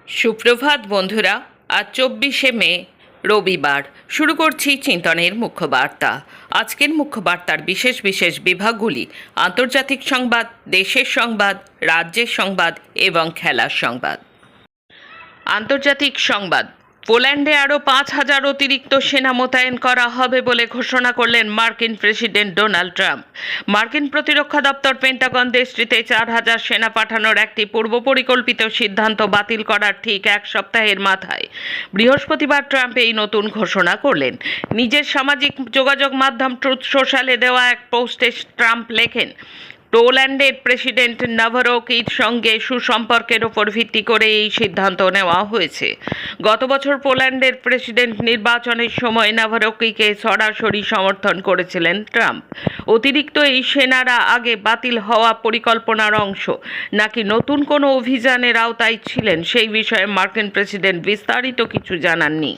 সুপ্রভাত বন্ধুরা। আজ 24শে মে রবিবার। শুরু করছি চিন্তনের মুখ্য বার্তা। আজকের মুখ্য বার্তার বিশেষ বিশেষ বিভাগগুলি: আন্তর্জাতিক সংবাদ, দেশের সংবাদ, রাজ্যের সংবাদ এবং খেলার সংবাদ। আন্তর্জাতিক সংবাদ: পোল্যান্ডে আরও 5,000 অতিরিক্ত সেনা মোতায়েন করা হবে বলে ঘোষণা করলেন মার্কিন প্রেসিডেন্ট ডোনাল্ড ট্রাম্প। মার্কিন প্রতিরক্ষা দপ্তর পেন্টাগন দেশটিতে 4,000 সেনা পাঠানোর একটি পূর্বপরিকল্পিত সিদ্ধান্ত বাতিল করার ঠিক এক সপ্তাহের মাথায় বৃহস্পতিবার ট্রাম্প এই নতুন ঘোষণা করলেন। নিজের সামাজিক যোগাযোগ মাধ্যম ট্রুথ সোশ্যালে দেওয়া এক পোস্টে ট্রাম্প লেখেন, পোল্যান্ডের প্রেসিডেন্ট নাভারোকির সঙ্গে সুসম্পর্কের ওপর ভিত্তি করে এই সিদ্ধান্ত নেওয়া হয়েছে। গত বছর পোল্যান্ডের প্রেসিডেন্ট নির্বাচনের সময় নাভারোকিকে সরাসরি সমর্থন করেছিলেন ট্রাম্প। অতিরিক্ত এই সেনারা আগে বাতিল হওয়া পরিকল্পনার অংশ নাকি নতুন কোনো অভিযানের আওতায় ছিলেন সেই বিষয়ে মার্কিন প্রেসিডেন্ট বিস্তারিত কিছু জানাননি।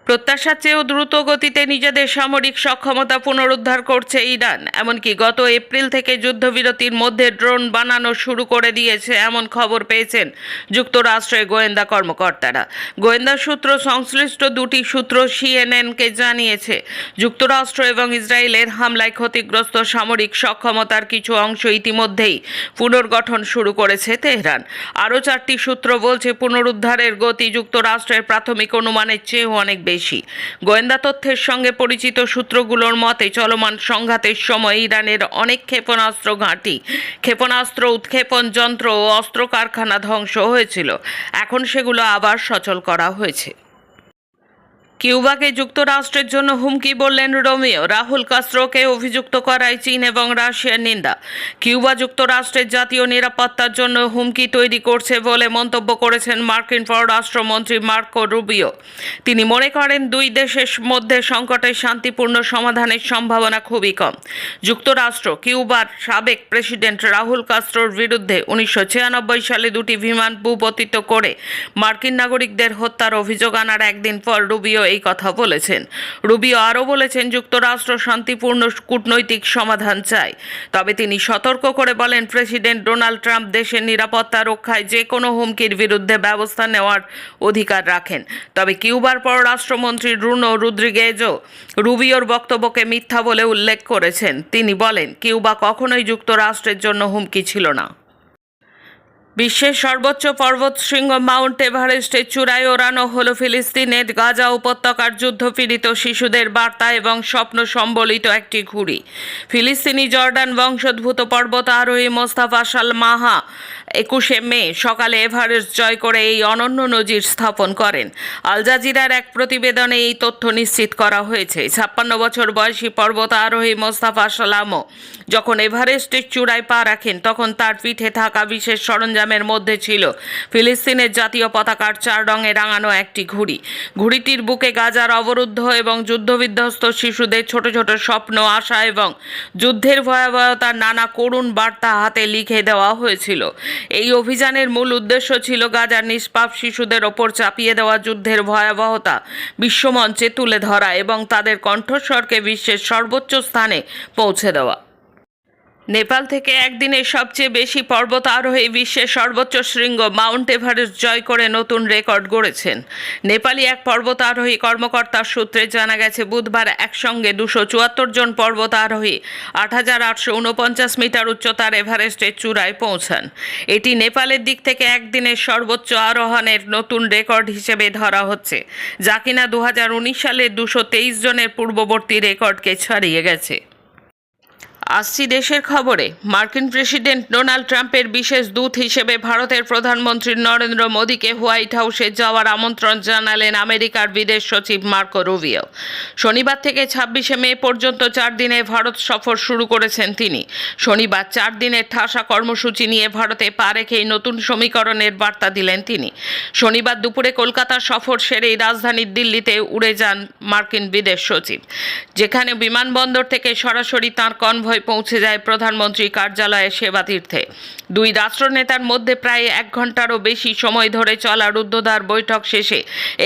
প্রত্যাশার চেয়েও দ্রুত গতিতে নিজেদের সামরিক সক্ষমতা পুনরুদ্ধার করছে ইরান। এমনকি গত এপ্রিল থেকে যুদ্ধবিরতির মধ্যে ড্রোন বানানো শুরু করে দিয়েছে এমন খবর পেয়েছেন যুক্তরাষ্ট্রের গোয়েন্দা কর্মকর্তারা। গোয়েন্দা সূত্র সংশ্লিষ্ট দুটি সূত্র সিএনএনকে জানিয়েছে, যুক্তরাষ্ট্র এবং ইসরায়েলের হামলায় ক্ষতিগ্রস্ত সামরিক সক্ষমতার কিছু অংশ ইতিমধ্যেই পুনর্গঠন শুরু করেছে তেহরান। আরও 4টি সূত্র বলছে, পুনরুদ্ধারের গতি যুক্তরাষ্ট্রের প্রাথমিক অনুমানের চেয়েও অনেক বেশি। গোয়েন্দা তথ্যের সঙ্গে পরিচিত সূত্রগুলোর মতে, চলমান সংঘাতের সময় ইরানের অনেক ক্ষেপণাস্ত্র ঘাঁটি, ক্ষেপণাস্ত্র উৎক্ষেপণ যন্ত্র ও অস্ত্র কারখানা ধ্বংস হয়েছিল। এখন সেগুলো আবার সচল করা হয়েছে। কিউবাকে যুক্তরাষ্ট্রের জন্য হুমকি বললেন রোমিও। রাহুল কাস্ত্রোকে অভিযুক্ত করায় চীন এবং রাশিয়ার নিন্দা। কিউবা যুক্তরাষ্ট্রের জাতীয় নিরাপত্তার জন্য হুমকি তৈরি করছে বলে মন্তব্য করেছেন মার্কিন পররাষ্ট্রমন্ত্রী মার্কো রুবিও। তিনি মনে করেন, দুই দেশের মধ্যে সংকটের শান্তিপূর্ণ সমাধানের সম্ভাবনা খুবই কম। যুক্তরাষ্ট্র কিউবার সাবেক প্রেসিডেন্ট রাহুল কাস্ত্রোর বিরুদ্ধে 1996 সালে দুটি বিমান ভূপতিত করে মার্কিন নাগরিকদের হত্যার অভিযোগ আনার একদিন পর রুবিও এই কথা বলেছেন। রুবিও আরও বলেছেন, যুক্তরাষ্ট্র শান্তিপূর্ণ কূটনৈতিক সমাধান চায়। তবে তিনি সতর্ক করে বলেন, প্রেসিডেন্ট ডোনাল্ড ট্রাম্প দেশের নিরাপত্তা রক্ষায় যে কোনো হুমকির বিরুদ্ধে ব্যবস্থা নেওয়ার অধিকার রাখেন। তবে কিউবার পররাষ্ট্রমন্ত্রী ব্রুনো রদ্রিগেজও রুবিওর বক্তব্যকে মিথ্যা বলে উল্লেখ করেছেন। তিনি বলেন, কিউবা কখনোই যুক্তরাষ্ট্রের জন্য হুমকি ছিল না। বিশ্বের সর্বোচ্চ পর্বতশৃঙ্গ মাউন্ট এভারেস্টের চূড়ায় ওড়ানো হলো ফিলিস্তিনের গাজা উপত্যকার যুদ্ধপীড়িত শিশুদের বার্তা এবং স্বপ্ন সম্বলিত একটি ঘুড়ি। ফিলিস্তিনি জর্ডান বংশোদ্ভূত পর্বত আরোহী মোস্তাফা সালমাহা 21শে মে সকালে এভারেস্ট জয় করে এই অনন্য নজির স্থাপন করেন। আল জাজিরার এক প্রতিবেদনে এই তথ্য নিশ্চিত করা হয়েছে। 56 বছর বয়সী পর্বত আরোহী মোস্তাফা সালামো যখন এভারেস্টের চূড়ায় পা রাখেন, তখন তার পিঠে থাকা বিশেষ সরঞ্জামের মধ্যে ছিল ফিলিস্তিনের জাতীয় পতাকার 4 রঙে রাঙানো একটি ঘুড়ি। ঘুড়িটির বুকে গাজার অবরুদ্ধ এবং যুদ্ধবিধ্বস্ত শিশুদের ছোট ছোট স্বপ্ন, আশা এবং যুদ্ধের ভয়াবহতার নানা করুণ বার্তা হাতে লিখে দেওয়া হয়েছিল। এই অভিযানের মূল উদ্দেশ্য ছিল গাজার নিষ্পাপ শিশুদের ওপর চাপিয়ে দেওয়া যুদ্ধের ভয়াবহতা বিশ্বমঞ্চে তুলে ধরা এবং তাদের কণ্ঠস্বরকে বিশ্বের সর্বোচ্চ স্থানে পৌঁছে দেওয়া। নেপাল থেকে একদিনে সবচেয়ে বেশি পর্বত আরোহী বিশ্বের সর্বোচ্চ শৃঙ্গ মাউন্ট এভারেস্ট জয় করে নতুন রেকর্ড গড়েছেন। নেপালি এক পর্বত আরোহী কর্মকর্তার সূত্রে জানা গেছে, বুধবার একসঙ্গে 274 জন পর্বত আরোহী 8,849 মিটার উচ্চতার এভারেস্টের চূড়ায় পৌঁছান। এটি নেপালের দিক থেকে একদিনের সর্বোচ্চ আরোহণের নতুন রেকর্ড হিসেবে ধরা হচ্ছে, যা কিনা 2019 সালে 223 জনের পূর্ববর্তী রেকর্ডকে ছাড়িয়ে গেছে। আসছি দেশের খবরে। মার্কিন প্রেসিডেন্ট ডোনাল্ড ট্রাম্পের বিশেষ দূত হিসেবে ভারতের প্রধানমন্ত্রী নরেন্দ্র মোদীকে হোয়াইট হাউসে যাওয়ার আমন্ত্রণ জানালেন আমেরিকার বিদেশ সচিব মার্কো রুবিও। শনিবার থেকে 26শে মে পর্যন্ত 4 দিনের ভারত সফর শুরু করেছেন তিনি। শনিবার 4 দিনের ঠাসা কর্মসূচি নিয়ে ভারতে পা রেখেই নতুন সমীকরণের বার্তা দিলেন তিনি। শনিবার দুপুরে কলকাতা সফর সেরেই রাজধানীর দিল্লিতে উড়ে যান মার্কিন বিদেশ সচিব, যেখানে বিমানবন্দর থেকে সরাসরি তাঁর কনভয় কনভয় পৌঁছে যায় প্রধানমন্ত্রী কার্যালয়ে সেবাতীর্থে। দুই রাষ্ট্রনেতার মধ্যে প্রায় 1 ঘন্টারও বেশি সময় ধরে চলা রুদ্ধদ্বার বৈঠক শেষে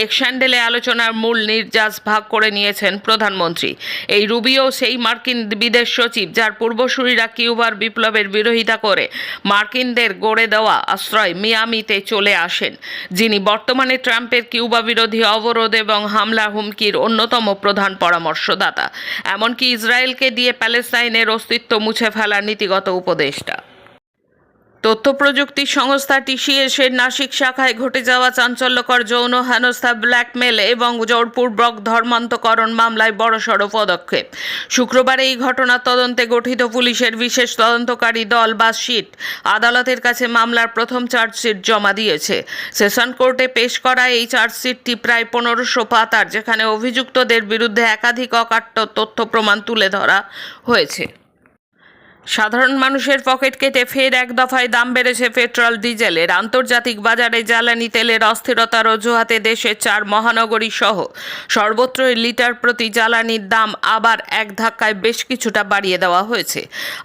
এক স্যান্ডেলে আলোচনার মূল নির্যাস ভাগ করে নিয়েছেন প্রধানমন্ত্রী। এই রুবিও সেই মার্কিন বিদেশ সচিব যার পূর্বসূরীরা কিউবার বিপ্লবের বিরোধিতা করে মার্কিনদের গড়ে দেওয়া আশ্রয় মিয়ামিতে চলে আসেন, যিনি বর্তমানে ট্রাম্পের কিউবা বিরোধী অবরোধ এবং হামলা হুমকির অন্যতম প্রধান পরামর্শদাতা, এমনকি ইসরায়েলকে দিয়ে প্যালেস্তাইনের অস্তিত্ব মুছে ফেলার নীতিগত উপদেষ্টা। তথ্য প্রযুক্তি সংস্থা টিসিএসের নাসিক শাখায় ঘটে যাওয়া চাঞ্চল্যকর যৌন হেনস্থা, ব্ল্যাকমেল এবং জোরপূর্বক ধর্মান্তকরণ মামলায় বড়সড় পদক্ষেপ। শুক্রবার এই ঘটনার তদন্তে গঠিত পুলিশের বিশেষ তদন্তকারী দল বা সিট আদালতের কাছে মামলার প্রথম চার্জশিট জমা দিয়েছে। সেশন কোর্টে পেশ করা এই চার্জশিটটি প্রায় 1500 পাতার, যেখানে অভিযুক্তদের বিরুদ্ধে একাধিক অকাট্য তথ্য প্রমাণ তুলে ধরা হয়েছে। সাধারণ মানুষের পকেট কেটে ফের এক দফায় দাম বেড়েছে পেট্রোল ডিজেলের। আন্তর্জাতিক বাজারে জ্বালানি তেলের অস্থিরতার অজুহাতে দেশের 4 মহানগরী সহ সর্বত্রই লিটার প্রতি জ্বালানির দাম আবার এক ধাক্কায় বেশ কিছুটা বাড়িয়ে দেওয়া হয়েছে।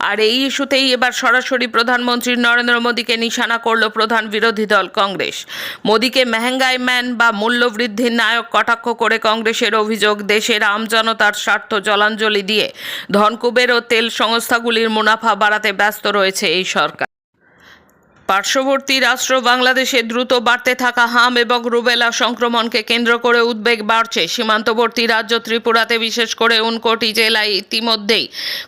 আর এই ইস্যুতেই এবার সরাসরি প্রধানমন্ত্রী নরেন্দ্র মোদীকে নিশানা করল প্রধান বিরোধী দল কংগ্রেস। মোদীকে মেহেঙ্গাই ম্যান বা মূল্যবৃদ্ধির নায়ক কটাক্ষ করে কংগ্রেসের অভিযোগ, দেশের আমজনতার স্বার্থ জলাঞ্জলি দিয়ে ধনকুবের ও তেল সংস্থাগুলির মুনাফা বাড়াতে ব্যস্ত রয়েছে এই সরকার। পার্শ্ববর্তী রাষ্ট্র বাংলাদেশে দ্রুত বাড়তে থাকা হাম এবং রুবেলা সংক্রমণকে কেন্দ্র করে উদ্বেগ বাড়ছে। সীমান্তবর্তী রাজ্য ত্রিপুরাতে বিশেষ করে ঊনকোটি জেলায় ইতিমধ্যেই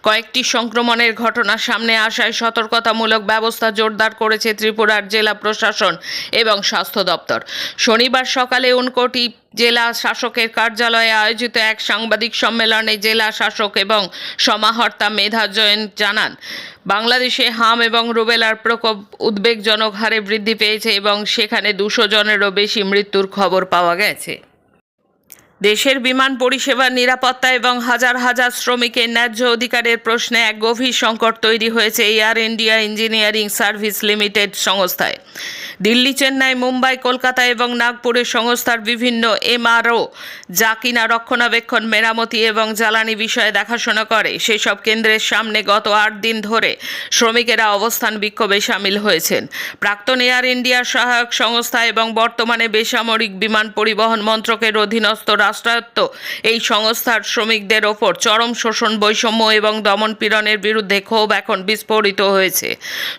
কয়েকটি সংক্রমণের ঘটনা সামনে আসায় সতর্কতামূলক ব্যবস্থা জোরদার করেছে ত্রিপুরার জেলা প্রশাসন এবং স্বাস্থ্য দপ্তর। শনিবার সকালে ঊনকোটি জেলা শাসকের কার্যালয়ে আয়োজিত এক সাংবাদিক সম্মেলনে জেলা শাসক এবং সমাহর্তা মেধা জৈন জানান, বাংলাদেশে হাম এবং রুবেলার প্রকোপ উদ্বেগজনক হারে বৃদ্ধি পেয়েছে এবং সেখানে 200 জনেরও বেশি মৃত্যুর খবর পাওয়া গেছে। দেশের বিমান পরিষেবার নিরাপত্তা এবং হাজার হাজার শ্রমিকের ন্যায্য অধিকারের প্রশ্নে এক গভীর সংকট তৈরি হয়েছে air India engineering service limited সংস্থায়। দিল্লি, চেন্নাই, মুম্বাই, কলকাতা এবং নাগপুরের সংস্থার বিভিন্ন এমআরও, যা কিনা রক্ষণাবেক্ষণ, মেরামতি এবং জ্বালানি বিষয়ে দেখাশোনা করে, সেসব কেন্দ্রের সামনে গত 8 দিন ধরে শ্রমিকেরা অবস্থান বিক্ষোভে সামিল হয়েছেন। প্রাক্তন এয়ার ইন্ডিয়ার সহায়ক সংস্থা এবং বর্তমানে বেসামরিক বিমান পরিবহন মন্ত্রকের অধীনস্থ রাষ্ট্রায়ত্ত এই সংস্থার শ্রমিকদের ওপর চরম শোষণ, বৈষম্য এবং দমনপীড়নের বিরুদ্ধে ক্ষোভ এখন বিস্ফোরিত হয়েছে।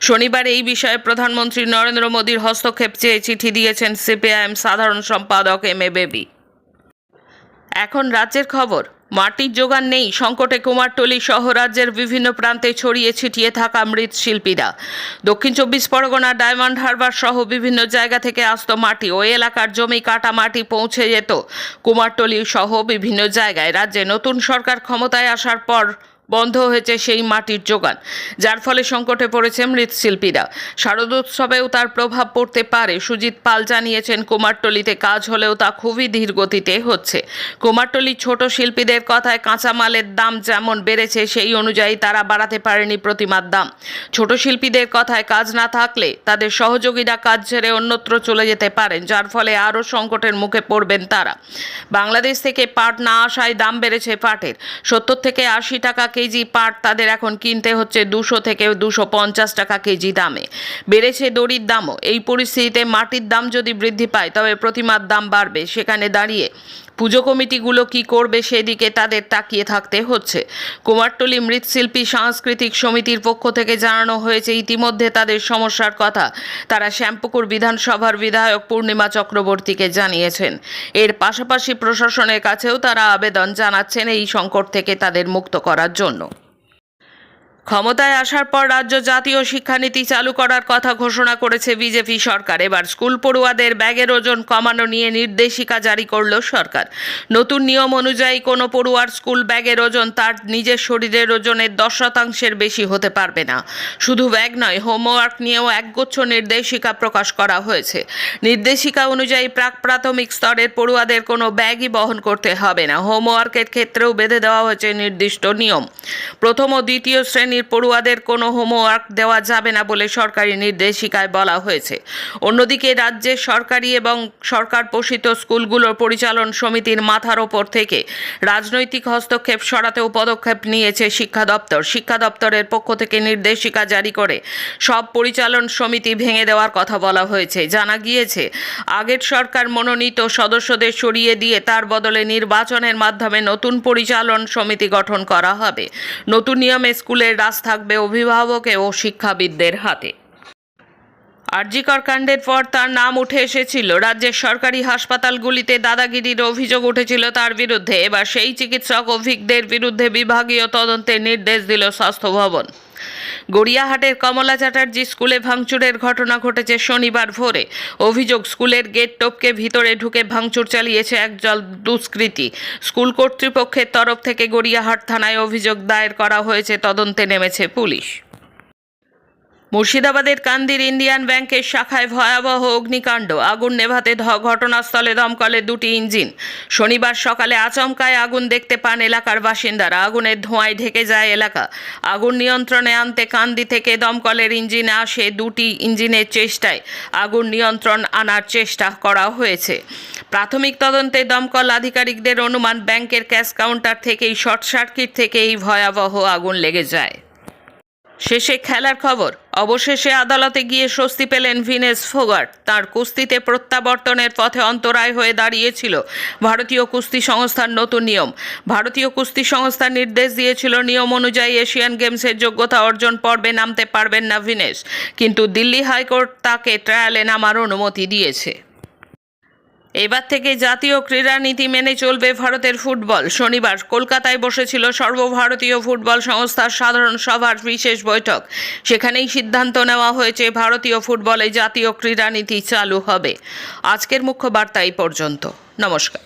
শনিবার এই বিষয়ে প্রধানমন্ত্রী নরেন্দ্র মোদীর হস্তক্ষেপ চেয়ে চিঠি দিয়েছেন সিপিআইএম সাধারণ সম্পাদক এম.এ. বেবি। এখন রাজ্যের খবর। মাটির জোগান নেই, সংকটে কুমারটুলি সহ রাজ্যের বিভিন্ন প্রান্তে ছড়িয়ে ছিটিয়ে থাকা মৃৎশিল্পীরা। দক্ষিণ 24 পরগনা, ডায়মন্ড হারবার সহ বিভিন্ন জায়গা থেকে আসত মাটি। ওই এলাকার জমি কাটা মাটি পৌঁছে যেত কুমারটুলি সহ বিভিন্ন জায়গায়। রাজ্যে নতুন সরকার ক্ষমতায় আসার পর বন্ধ হয়েছে সেই মাটির জোগান, যার ফলে সংকটে পড়েছে মৃৎশিল্পীরা। শারদোৎসবেও তার প্রভাব পড়তে পারে। সুজিত পাল জানিয়েছেন, কুমারটুলিতে কাজ হলেও তা খুবই ধীর গতিতে হচ্ছে। কুমারটুলির ছোট শিল্পীদের কথায় কাঁচামালের দাম যেমন বেড়েছে সেই অনুযায়ী তারা বাড়াতে পারেনি প্রতিমার দাম। ছোট শিল্পীদের কথায় কাজ না থাকলে তাদের সহযোগীরা কাজ ছেড়ে অন্যত্র চলে যেতে পারেন, যার ফলে আরও সংকটের মুখে পড়বেন তারা। বাংলাদেশ থেকে পাট না আসায় দাম বেড়েছে পাটের। 70 থেকে 80 টাকা কেজি পাট তাদের এখন কিনতে হচ্ছে 200 থেকে 250 টাকা কেজি দামে। বেড়েছে দড়ির দামও। এই পরিস্থিতিতে মাটির দাম যদি বৃদ্ধি পায় তবে প্রতিমার দাম বাড়বে। সেখানে দাঁড়িয়ে পুজো কমিটিগুলো কি করবে সেদিকে তাদের তাকিয়ে থাকতে হচ্ছে। কুমারটুলি মৃৎশিল্পী সাংস্কৃতিক সমিতির পক্ষ থেকে জানানো হয়েছে ইতিমধ্যে তাদের সমস্যার কথা তারা শ্যামপুকুর বিধানসভার বিধায়ক পূর্ণিমা চক্রবর্তীকে জানিয়েছেন। এর পাশাপাশি প্রশাসনের কাছেও তারা আবেদন জানাচ্ছেন এই সংকট থেকে তাদের মুক্ত করার জন্য। ক্ষমতায় আসার পর রাজ্য জাতীয় শিক্ষানীতি চালু করার কথা ঘোষণা করেছে বিজেপি সরকার। এবার স্কুল পড়ুয়াদের ব্যাগের ওজন কমানো নিয়ে নির্দেশিকা জারি করল সরকার। নতুন নিয়ম অনুযায়ী কোনো পড়ুয়ার স্কুল ব্যাগের ওজন তার নিজের শরীরের ওজনের 10% বেশি হতে পারবে না। শুধু ব্যাগ নয়, হোমওয়ার্ক নিয়েও একগুচ্ছ নির্দেশিকা প্রকাশ করা হয়েছে। নির্দেশিকা অনুযায়ী প্রাক প্রাথমিক স্তরের পড়ুয়াদের কোনো ব্যাগই বহন করতে হবে না। হোমওয়ার্কের ক্ষেত্রেও বেঁধে দেওয়া হয়েছে নির্দিষ্ট নিয়ম। প্রথম ও দ্বিতীয় শ্রেণীর শ্রেণীর পড়ুয়াদের কোনো হোমওয়ার্ক দেওয়া যাবে না বলে সরকারি নির্দেশিকায় বলা হয়েছে। অন্যদিকে রাজ্যের সরকারি এবং সরকার পোষিত স্কুলগুলোর পরিচালন সমিতির মাথার ওপর থেকে রাজনৈতিক হস্তক্ষেপ সরাতেও পদক্ষেপ নিয়েছে শিক্ষা দপ্তর। শিক্ষা দপ্তরের পক্ষ থেকে নির্দেশিকা জারি করে সব পরিচালন সমিতি ভেঙে দেওয়ার কথা বলা হয়েছে। জানা গিয়েছে, আগের সরকার মনোনীত সদস্যদের সরিয়ে দিয়ে তার বদলে নির্বাচনের মাধ্যমে নতুন পরিচালন সমিতি গঠন করা হবে। নতুন নিয়মে স্কুলের রাজ থাকবে অভিভাবক ও শিক্ষাবিদদের হাতে। আরজিকর কাণ্ডের পর তার নাম উঠে এসেছিল। রাজ্যের সরকারি হাসপাতালগুলিতে দাদাগিরির অভিযোগ উঠেছিল তার বিরুদ্ধে। এবার সেই চিকিৎসক অভিজ্ঞদের বিরুদ্ধে বিভাগীয় তদন্তের নির্দেশ দিল স্বাস্থ্য ভবন। গড়িয়াহাটের কমলা চ্যাটার্জি স্কুলে ভাঙচুরের ঘটনা ঘটেছে শনিবার ভোরে। অভিযোগ, স্কুলের গেট টপকে ভিতরে ঢুকে ভাঙচুর চালিয়েছে একদল দুষ্কৃতী। স্কুল কর্তৃপক্ষের তরফ থেকে গড়িয়াহাট থানায় অভিযোগ দায়ের করা হয়েছে। তদন্তে নেমেছে পুলিশ। মুর্শিদাবাদের কান্দির ইন্ডিয়ান ব্যাংকের শাখায় ভয়াবহ অগ্নিকাণ্ড। আগুন নেভাতে ঘটনাস্থলে দমকলের 2টি ইঞ্জিন। শনিবার সকালে আচমকায় আগুন দেখতে পান এলাকার বাসিন্দারা। আগুনের ধোঁয়ায় ঢেকে যায় এলাকা। আগুন নিয়ন্ত্রণে আনতে কান্দি থেকে দমকলের ইঞ্জিনে আসে। 2টি ইঞ্জিনের চেষ্টায় আগুন নিয়ন্ত্রণ আনার চেষ্টা করা হয়েছে। প্রাথমিক তদন্তে দমকল আধিকারিকদের অনুমান, ব্যাংকের ক্যাশ কাউন্টার থেকেই শর্ট সার্কিট থেকে এই ভয়াবহ আগুন লেগে যায়। শেষে খেলার খবর। অবশেষে আদালতে গিয়ে স্বস্তি পেলেন ভিনেস ফোগাট। তার কুস্তিতে প্রত্যাবর্তনের পথে অন্তরায় হয়ে দাঁড়িয়েছিল ভারতীয় কুস্তি সংস্থার নতুন নিয়ম। ভারতীয় কুস্তি সংস্থা নির্দেশ দিয়েছিল নিয়ম অনুযায়ী এশিয়ান গেমসের যোগ্যতা অর্জন পর্বে নামতে পারবেন না ভিনেস, কিন্তু দিল্লি হাইকোর্ট তাকে ট্রায়ালে নামার অনুমতি দিয়েছে। এবার থেকে জাতীয় ক্রীড়া নীতি মেনে চলবে ভারতের ফুটবল। শনিবার কলকাতায় বসেছিল সর্বভারতীয় ফুটবল সংস্থার সাধারণ সভার বিশেষ বৈঠক। সেখানেই সিদ্ধান্ত নেওয়া হয়েছে ভারতীয় ফুটবলে জাতীয় ক্রীড়া নীতি চালু হবে। আজকের মুখ্য বার্তা এই পর্যন্ত। নমস্কার।